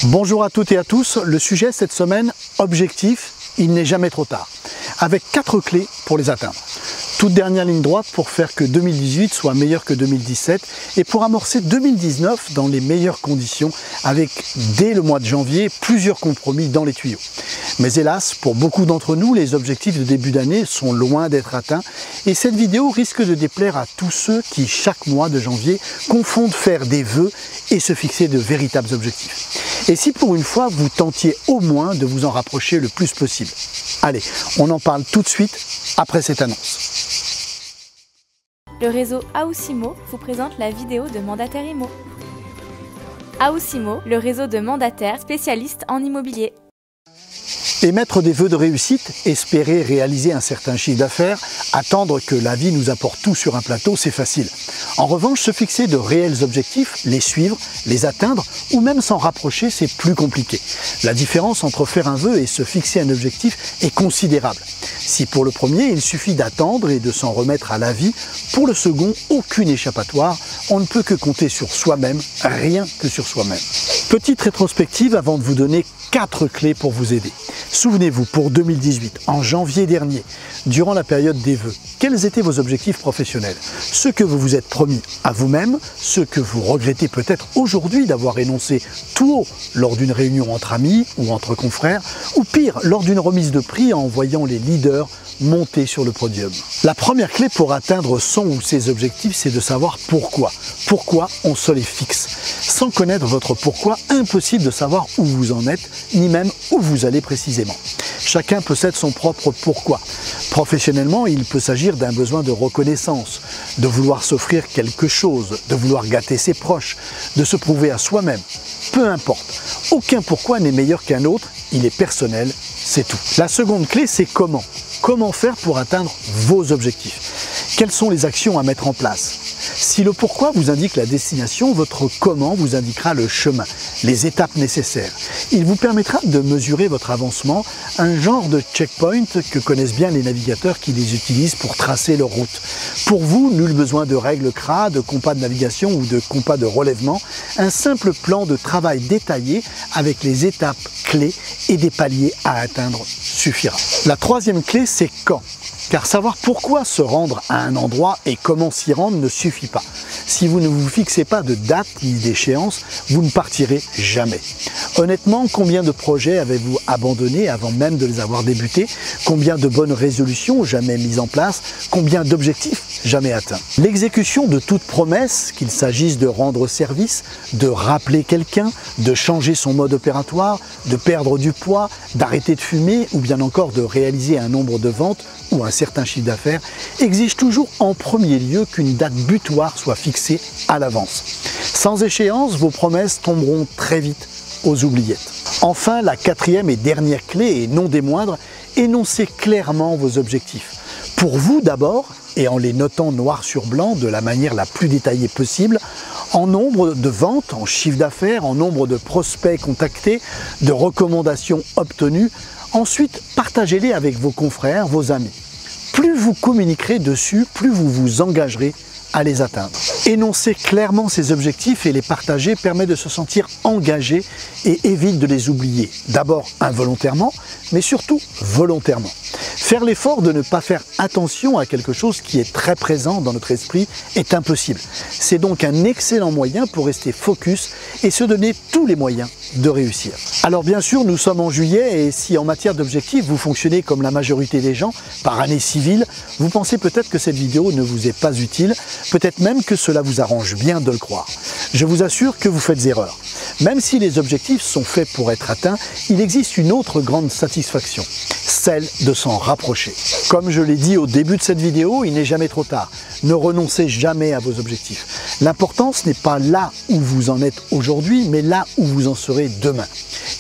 Bonjour à toutes et à tous, le sujet cette semaine, objectif, il n'est jamais trop tard, avec 4 clés pour les atteindre. Toute dernière ligne droite pour faire que 2018 soit meilleur que 2017 et pour amorcer 2019 dans les meilleures conditions avec, dès le mois de janvier, plusieurs compromis dans les tuyaux. Mais hélas, pour beaucoup d'entre nous, les objectifs de début d'année sont loin d'être atteints et cette vidéo risque de déplaire à tous ceux qui, chaque mois de janvier, confondent faire des vœux et se fixer de véritables objectifs. Et si pour une fois, vous tentiez au moins de vous en rapprocher le plus possible? Allez, on en parle tout de suite après cette annonce. Le réseau AOSIMO vous présente la vidéo de Mandataire Immo. AOSIMO, le réseau de mandataires spécialistes en immobilier. Émettre des vœux de réussite, espérer réaliser un certain chiffre d'affaires, attendre que la vie nous apporte tout sur un plateau, c'est facile. En revanche, se fixer de réels objectifs, les suivre, les atteindre ou même s'en rapprocher, c'est plus compliqué. La différence entre faire un vœu et se fixer un objectif est considérable. Si pour le premier, il suffit d'attendre et de s'en remettre à la vie, pour le second, aucune échappatoire, on ne peut que compter sur soi-même, rien que sur soi-même. Petite rétrospective avant de vous donner 4 clés pour vous aider. Souvenez-vous, pour 2018, en janvier dernier, durant la période des vœux, quels étaient vos objectifs professionnels? Ceux que vous vous êtes promis à vous-même, ceux que vous regrettez peut-être aujourd'hui d'avoir énoncé tout haut lors d'une réunion entre amis ou entre confrères, ou pire, lors d'une remise de prix en voyant les leaders monter sur le podium. La première clé pour atteindre son ou ses objectifs, c'est de savoir pourquoi. Pourquoi on se les fixe. Sans connaître votre pourquoi, impossible de savoir où vous en êtes, ni même où vous allez précisément. Chacun possède son propre pourquoi. Professionnellement, il peut s'agir d'un besoin de reconnaissance, de vouloir s'offrir quelque chose, de vouloir gâter ses proches, de se prouver à soi-même. Peu importe, aucun pourquoi n'est meilleur qu'un autre, il est personnel, c'est tout. La seconde clé, c'est comment. Comment faire pour atteindre vos objectifs? Quelles sont les actions à mettre en place? Si le pourquoi vous indique la destination, votre comment vous indiquera le chemin, les étapes nécessaires. Il vous permettra de mesurer votre avancement, un genre de checkpoint que connaissent bien les navigateurs qui les utilisent pour tracer leur route. Pour vous, nul besoin de règles CRA, de compas de navigation ou de compas de relèvement, un simple plan de travail détaillé avec les étapes clés et des paliers à atteindre suffira. La troisième clé, c'est quand. Car savoir pourquoi se rendre à un endroit et comment s'y rendre ne suffit pas. Si vous ne vous fixez pas de date ni d'échéance, vous ne partirez jamais. Honnêtement, combien de projets avez-vous abandonnés avant même de les avoir débutés? Combien de bonnes résolutions jamais mises en place? Combien d'objectifs jamais atteints? L'exécution de toute promesse, qu'il s'agisse de rendre service, de rappeler quelqu'un, de changer son mode opératoire, de perdre du poids, d'arrêter de fumer ou bien encore de réaliser un nombre de ventes ou un certain chiffre d'affaires, exige toujours en premier lieu qu'une date butoir soit fixée à l'avance. Sans échéance, vos promesses tomberont très vite aux oubliettes. Enfin, la quatrième et dernière clé, et non des moindres, énoncez clairement vos objectifs. Pour vous d'abord, et en les notant noir sur blanc de la manière la plus détaillée possible, en nombre de ventes, en chiffre d'affaires, en nombre de prospects contactés, de recommandations obtenues. Ensuite, partagez-les avec vos confrères, vos amis. Plus vous communiquerez dessus, plus vous vous engagerez à les atteindre. Énoncer clairement ces objectifs et les partager permet de se sentir engagé et évite de les oublier. D'abord involontairement, mais surtout volontairement. Faire l'effort de ne pas faire attention à quelque chose qui est très présent dans notre esprit est impossible. C'est donc un excellent moyen pour rester focus et se donner tous les moyens de réussir. Alors bien sûr, nous sommes en juillet et si en matière d'objectifs, vous fonctionnez comme la majorité des gens, par année civile, vous pensez peut-être que cette vidéo ne vous est pas utile, peut-être même que cela vous arrange bien de le croire. Je vous assure que vous faites erreur. Même si les objectifs sont faits pour être atteints, il existe une autre grande satisfaction, celle de s'en rapprocher. Comme je l'ai dit au début de cette vidéo, il n'est jamais trop tard. Ne renoncez jamais à vos objectifs. L'important, ce n'est pas là où vous en êtes aujourd'hui, mais là où vous en serez demain.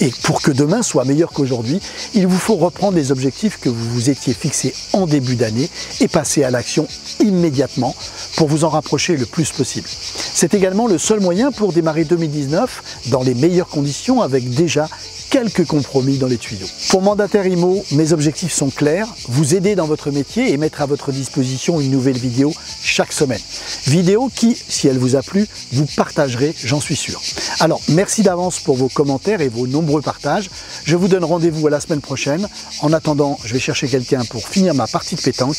Et pour que demain soit meilleur qu'aujourd'hui, il vous faut reprendre les objectifs que vous vous étiez fixés en début d'année et passer à l'action immédiatement pour vous en rapprocher le plus possible. C'est également le seul moyen pour démarrer 2019 dans les meilleures conditions avec déjà quelques compromis dans les tuyaux. Pour Mandataire Immo, mes objectifs sont clairs, vous aider dans votre métier et mettre à votre disposition une nouvelle vidéo chaque semaine. Vidéo qui, si elle vous a plu, vous partagerez, j'en suis sûr. Alors, merci d'avance pour vos commentaires et vos nombreux partages. Je vous donne rendez-vous à la semaine prochaine. En attendant, je vais chercher quelqu'un pour finir ma partie de pétanque.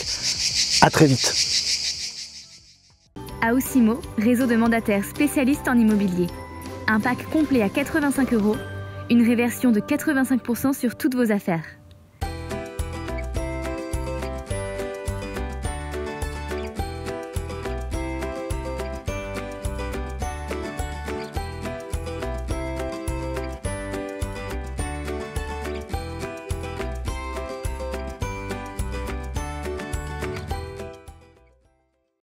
À très vite. AOSIMO, réseau de mandataires spécialistes en immobilier. Un pack complet à 85 €, une réversion de 85% sur toutes vos affaires.